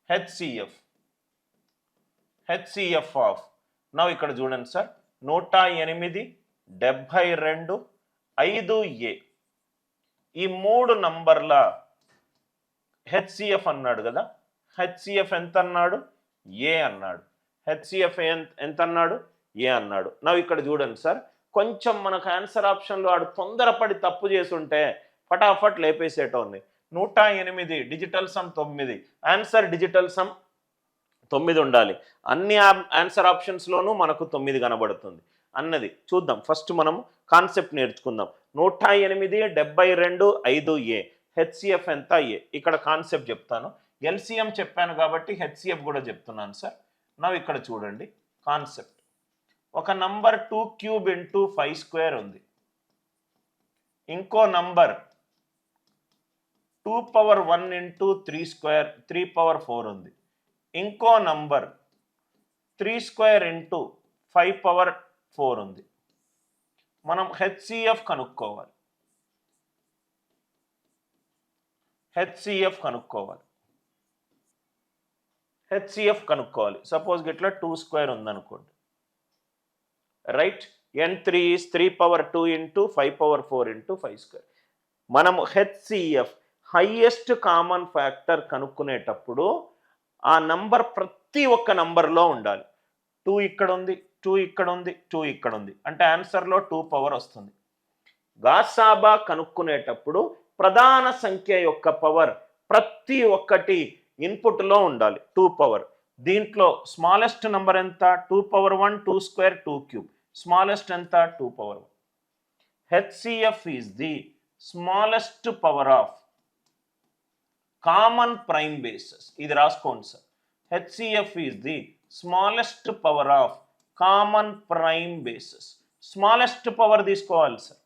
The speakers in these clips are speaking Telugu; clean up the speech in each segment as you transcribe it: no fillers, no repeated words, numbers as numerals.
హెచ్సిఎఫ్ ఆఫ్ నవ్ ఇక్కడ చూడండి సార్ 108 72 5A ఈ 3 నంబర్ల హెచ్సిఎఫ్ అన్నాడు కదా. హెచ్సిఎఫ్ ఎంత అన్నాడు? ఏ అన్నాడు. హెచ్సిఎఫ్ ఎంత అన్నాడు? ఏ అన్నాడు. నవ్ ఇక్కడ చూడండి సార్, కొంచెం మనకు ఆన్సర్ ఆప్షన్లో ఆడు తొందరపడి తప్పు చేసుంటే ఫటాఫట్ లేపేసేటోంది. 108 digital sum 9, answer digital sum 9 ఉండాలి. అన్ని ఆన్సర్ ఆప్షన్స్లోనూ మనకు 9 కనబడుతుంది అన్నది చూద్దాం. ఫస్ట్ మనం కాన్సెప్ట్ నేర్చుకుందాం. 108 72 5A హెచ్సిఎఫ్ ఎంత? ఏ. ఇక్కడ కాన్సెప్ట్ చెప్తాను. ఎల్సిఎం చెప్పాను కాబట్టి హెచ్సిఎఫ్ కూడా చెప్తున్నాను సార్. నవ్వు ఇక్కడ చూడండి కాన్సెప్ట్. ఒక నంబర్ 2³ ఇంటూ 5² ఉంది. ఇంకో నంబర్ 2⁻1 ఇంటూ 3⁻4 ఉంది. ఇంకో నంబర్ 3² ఇంటూ 5⁻4 ఉంది. మనం హెచ్సిఎఫ్ కనుక్కోవాలి. హెచ్సిఎఫ్ కనుక్కోవాలి. సపోజ్ గిట్లా 2² ఉందనుకోండి, right. n3 is 3⁻2 into 5⁻4 into 5². మనం హెచ్సిఎఫ్ హైయెస్ట్ కామన్ ఫ్యాక్టర్ కనుక్కునేటప్పుడు ఆ నంబర్ ప్రతి ఒక్క నంబర్లో ఉండాలి. 2 ఇక్కడ ఉంది, 2 ఇక్కడ ఉంది, 2 ఇక్కడ ఉంది, అంటే ఆన్సర్లో 2 పవర్ వస్తుంది. గాసాబా కనుక్కునేటప్పుడు ప్రధాన సంఖ్య యొక్క పవర్ ప్రతి ఒక్కటి ఇన్పుట్లో ఉండాలి, 2 పవర్. దీంట్లో స్మాలెస్ట్ నంబర్ ఎంత? 2⁻1 2² 2³ స్మాలెస్ట్ ఎంత? 2⁻1. HCF is the smallest power of common prime bases. ఇది రాసుకోండి sir. HCF is the smallest power of common prime bases. Smallest power తీసుకోవాలి సార్.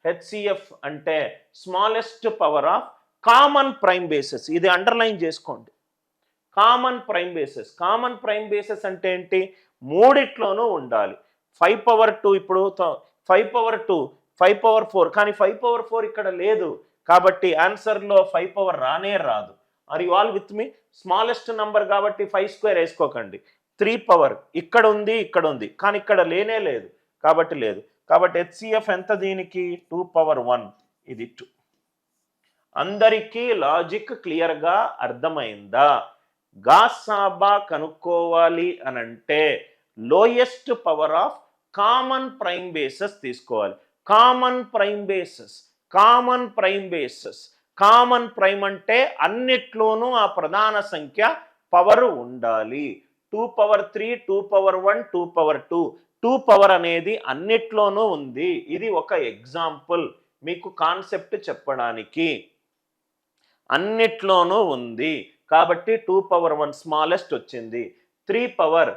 హెచ్సిఎఫ్ అంటే smallest power of common prime bases. ఇది అండర్లైన్ చేసుకోండి. Common prime bases. Common prime bases అంటే ఏంటి? మూడిట్లోనూ ఉండాలి. 5⁻2 ఇప్పుడు 5⁻2 5⁻4, కానీ 5⁻4 ఇక్కడ లేదు కాబట్టి ఆన్సర్లో 5 పవర్ రానే రాదు. Are you all with me? Smallest number కాబట్టి 5² వేసుకోకండి. 3 పవర్ ఇక్కడ ఉంది, ఇక్కడ ఉంది, కానీ ఇక్కడ లేనే లేదు కాబట్టి లేదు. కాబట్టి హెచ్సిఎఫ్ ఎంత దీనికి? 2⁻1. ఇది 2. అందరికీ లాజిక్ క్లియర్గా అర్థమైందా? గాసాబా కనుక్కోవాలి అనంటే lowest power of common prime bases తీసుకోవాలి. Common prime bases. Common prime అంటే అన్నిట్లోనూ ఆ ప్రధాన సంఖ్య పవర్ ఉండాలి. 2⁻3 2⁻1 2⁻2 2 పవర్ అనేది అన్నిట్లోనూ ఉంది. ఇది ఒక ఎగ్జాంపుల్ మీకు కాన్సెప్ట్ చెప్పడానికి. అన్నిట్లోనూ ఉంది కాబట్టి 2⁻1 స్మాలెస్ట్ వచ్చింది. 3 పవర్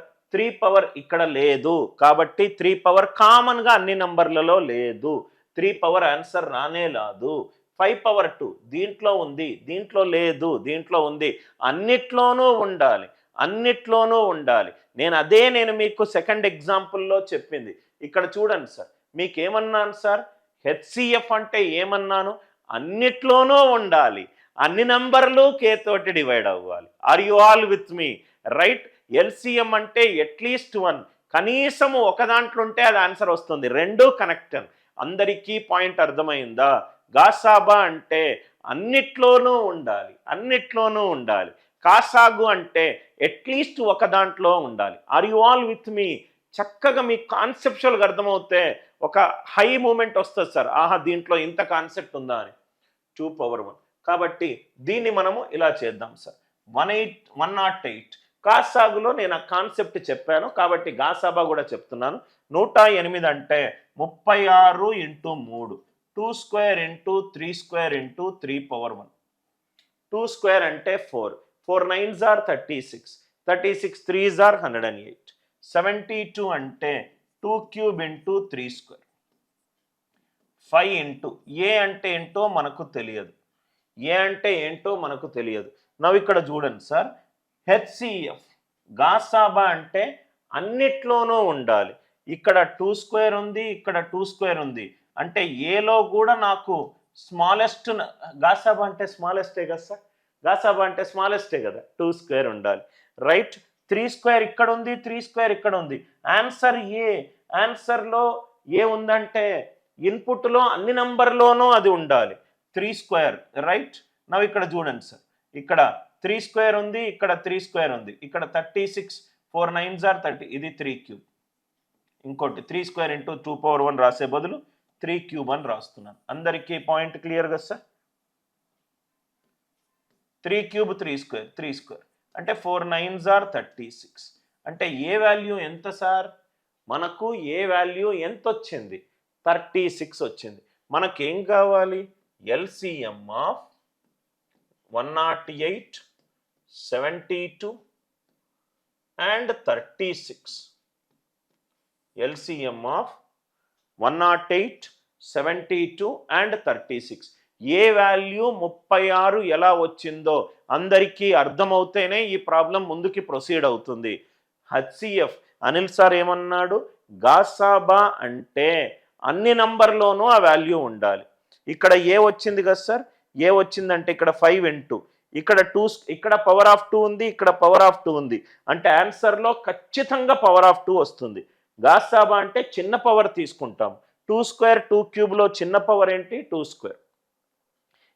ఇక్కడ లేదు కాబట్టి 3 పవర్ కామన్గా అన్ని నంబర్లలో లేదు. 3 పవర్ ఆన్సర్ రానే రాదు. 5⁻2 దీంట్లో ఉంది, దీంట్లో లేదు, దీంట్లో ఉంది. అన్నిట్లోనూ ఉండాలి. నేను మీకు సెకండ్ ఎగ్జాంపుల్లో చెప్పింది. ఇక్కడ చూడండి సార్, మీకేమన్నాను సార్? హెచ్సిఎఫ్ అంటే ఏమన్నాను? అన్నిట్లోనూ ఉండాలి, అన్ని నంబర్లు కే తోటి డివైడ్ అవ్వాలి. Are you all with me? Right. LCM అంటే అట్లీస్ట్ 1, కనీసము ఒక దాంట్లో ఉంటే అది ఆన్సర్ వస్తుంది. రెండు కనెక్టర్. అందరికీ పాయింట్ అర్థమైందా? గాసాబా అంటే అన్నిట్లోనూ ఉండాలి. కాసాగు అంటే అట్లీస్ట్ ఒక దాంట్లో ఉండాలి. ఆర్ యు ఆల్ విత్ మీ? చక్కగా మీ కాన్సెప్చువల్గా అర్థమవుతే ఒక హై మూమెంట్ వస్తుంది సార్. ఆహా, దీంట్లో ఇంత కాన్సెప్ట్ ఉందా అని. 2⁻1 కాబట్టి దీన్ని మనము ఇలా చేద్దాం సార్. 108 కాసాగులో నేను ఆ కాన్సెప్ట్ చెప్పాను కాబట్టి గాసాబా కూడా చెప్తున్నాను. 108 అంటే 36 ఇంటూ 3, 2² ఇంటూ 3² ఇంటూ 3⁻1. 2² అంటే 4, 4 9s are 36, 36 3s are 108. 72 అంటే 2³ ఇంటూ 3². 5 ఇంటూ ఏ అంటే ఏంటో మనకు తెలియదు. నవ్వు ఇక్కడ చూడండి సార్, హెచ్సిఎఫ్ గాసాబా అంటే అన్నిట్లోనూ ఉండాలి. ఇక్కడ 2² ఉంది, ఇక్కడ 2² ఉంది, అంటే ఏలో కూడా నాకు స్మాలెస్ట్. గాసాబా అంటే స్మాలెస్టే కదా సార్. గాసాబా అంటే స్మాలెస్టే కదా, 2 స్క్వేర్ ఉండాలి, రైట్. 3 స్క్వేర్ ఇక్కడ ఉంది, 3 స్క్వేర్ ఇక్కడ ఉంది. ఆన్సర్ ఏ, ఆన్సర్లో ఏ ఉందంటే ఇన్పుట్లో అన్ని నంబర్లోనూ అది ఉండాలి, 3 స్క్వేర్, రైట్. నవ్వు ఇక్కడ చూడండి సార్, ఇక్కడ 3 స్క్వేర్ ఉంది, ఇక్కడ 3 స్క్వేర్ ఉంది, ఇక్కడ 36, 4 9s are 30, ఇది 3 క్యూబ్. ఇంకోటి 3 స్క్వేర్ ఇంటూ 2 పవర్ 1 రాసే బదులు 3 క్యూబ్ అని రాస్తున్నాను. అందరికీ పాయింట్ క్లియర్ కదా సార్? 3 క్యూబ్ 3 స్క్వేర్, 3 స్క్వేర్ అంటే 4 9s are 36. అంటే ఏ వాల్యూ ఎంత సార్? మనకు ఏ వాల్యూ ఎంత వచ్చింది? 36 వచ్చింది. మనకేం కావాలి? LCM of 108, 72 and 36. LCM of 108, 72 and 36. A value 36 ఎలా వచ్చిందో అందరికీ అర్థమవుతేనే ఈ ప్రాబ్లం ముందుకి ప్రొసీడ్ అవుతుంది. హెచ్సిఎఫ్ అనిల్ సార్ ఏమన్నాడు? గాసాబా అంటే అన్ని నంబర్లోనూ ఆ వాల్యూ ఉండాలి. ఇక్కడ ఏ వచ్చింది కదా సార్? ఏ వచ్చిందంటే ఇక్కడ 5 into, ఇక్కడ 2, ఇక్కడ పవర్ ఆఫ్ 2 ఉంది, ఇక్కడ పవర్ ఆఫ్ 2 ఉంది, అంటే ఆన్సర్లో ఖచ్చితంగా పవర్ ఆఫ్ 2 వస్తుంది. గాసాబా అంటే చిన్న పవర్ తీసుకుంటాం. 2 స్క్వేర్ 2 క్యూబ్లో చిన్న పవర్ ఏంటి? 2 స్క్వేర్.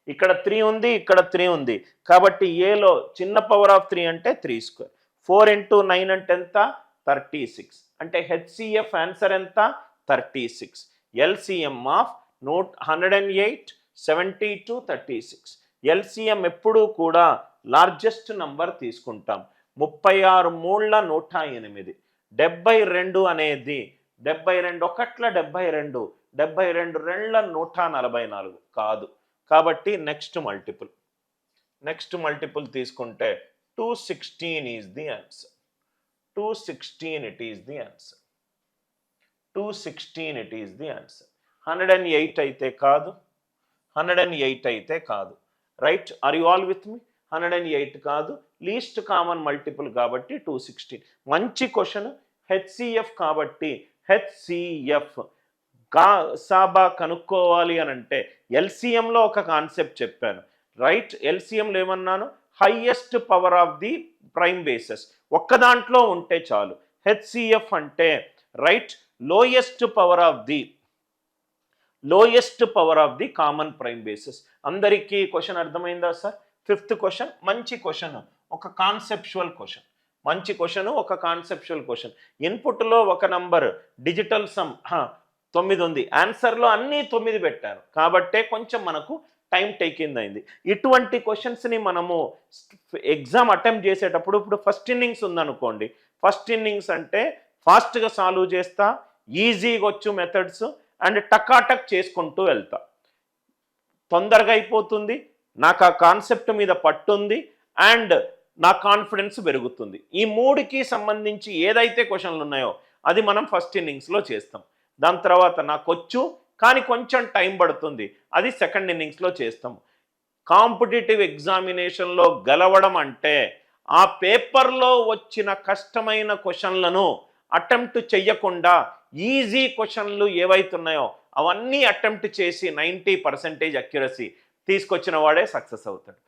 ఇక్కడ 3 ఉంది, ఇక్కడ 3 ఉంది, కాబట్టి ఏలో చిన్న పవర్ ఆఫ్ 3 అంటే 3 స్క్వేర్. 4 into 9 అంటే ఎంత? 36. అంటే హెచ్సిఎఫ్ ఆన్సర్ ఎంత? 36. LCM of 108, 72, 36. ఎల్సిఎం ఎప్పుడూ కూడా లార్జెస్ట్ నంబర్ తీసుకుంటాం. 36 మూళ్ళ 108. 72 అనేది 72 ఒకట్ల 72, 72 రెండ్ల 144 కాదు. కాబట్టి నెక్స్ట్ మల్టిపుల్ తీసుకుంటే 216 is the answer. 216 it is the answer. 216 it is the answer. 108 అయితే కాదు, 108 అయితే కాదు, right. Are you all with me? 108 కాదు, లీస్ట్ కామన్ మల్టిపుల్ కాబట్టి 216. మంచి క్వశ్చన్. హెచ్సిఎఫ్ కాబట్టి హెచ్సిఎఫ్ గాసాబా కనుక్కోవాలి అని అంటే ఎల్సిఎంలో ఒక కాన్సెప్ట్ చెప్పాను, రైట్. ఎల్సిఎంలో ఏమన్నాను? Highest power of the prime bases ఒక్క దాంట్లో ఉంటే చాలు. హెచ్సిఎఫ్ అంటే right lowest power of the common prime bases. అందరికీ క్వశ్చన్ అర్థమైందా సార్? 5th క్వశ్చన్ మంచి క్వశ్చన్, ఒక కాన్సెప్చువల్ క్వశ్చన్. మంచి క్వశ్చన్, ఒక కాన్సెప్చువల్ క్వశ్చన్. ఇన్పుట్లో ఒక నంబర్ డిజిటల్ సమ్ 9 ఉంది, ఆన్సర్లో అన్నీ 9 పెట్టారు, కాబట్టే కొంచెం మనకు టైం టేకింగ్ అయింది. ఇటువంటి క్వశ్చన్స్ని మనము ఎగ్జామ్ అటెంప్ట్ చేసేటప్పుడు, ఇప్పుడు ఫస్ట్ ఇన్నింగ్స్ ఉందనుకోండి, ఫస్ట్ ఇన్నింగ్స్ అంటే ఫాస్ట్గా సాల్వ్ చేస్తా, ఈజీగా వచ్చు మెథడ్స్, అండ్ టకాటక్ చేసుకుంటూ వెళ్తా, తొందరగా అయిపోతుంది, నాకు ఆ కాన్సెప్ట్ మీద పట్టుంది, అండ్ నా కాన్ఫిడెన్స్ పెరుగుతుంది. ఈ 3కి సంబంధించి ఏదైతే క్వశ్చన్లు ఉన్నాయో అది మనం ఫస్ట్ ఇన్నింగ్స్లో చేస్తాం. దాని తర్వాత నాకు వచ్చు కానీ కొంచెం టైం పడుతుంది, అది సెకండ్ ఇన్నింగ్స్లో చేస్తాం. కాంపిటేటివ్ ఎగ్జామినేషన్లో గెలవడం అంటే ఆ పేపర్లో వచ్చిన కష్టమైన క్వశ్చన్లను అటెంప్ట్ చెయ్యకుండా ఈజీ క్వశ్చన్లు ఏవైతున్నాయో అవన్నీ అటెంప్ట్ చేసి 90% అక్యురసీ తీసుకొచ్చిన వాడే సక్సెస్ అవుతాడు.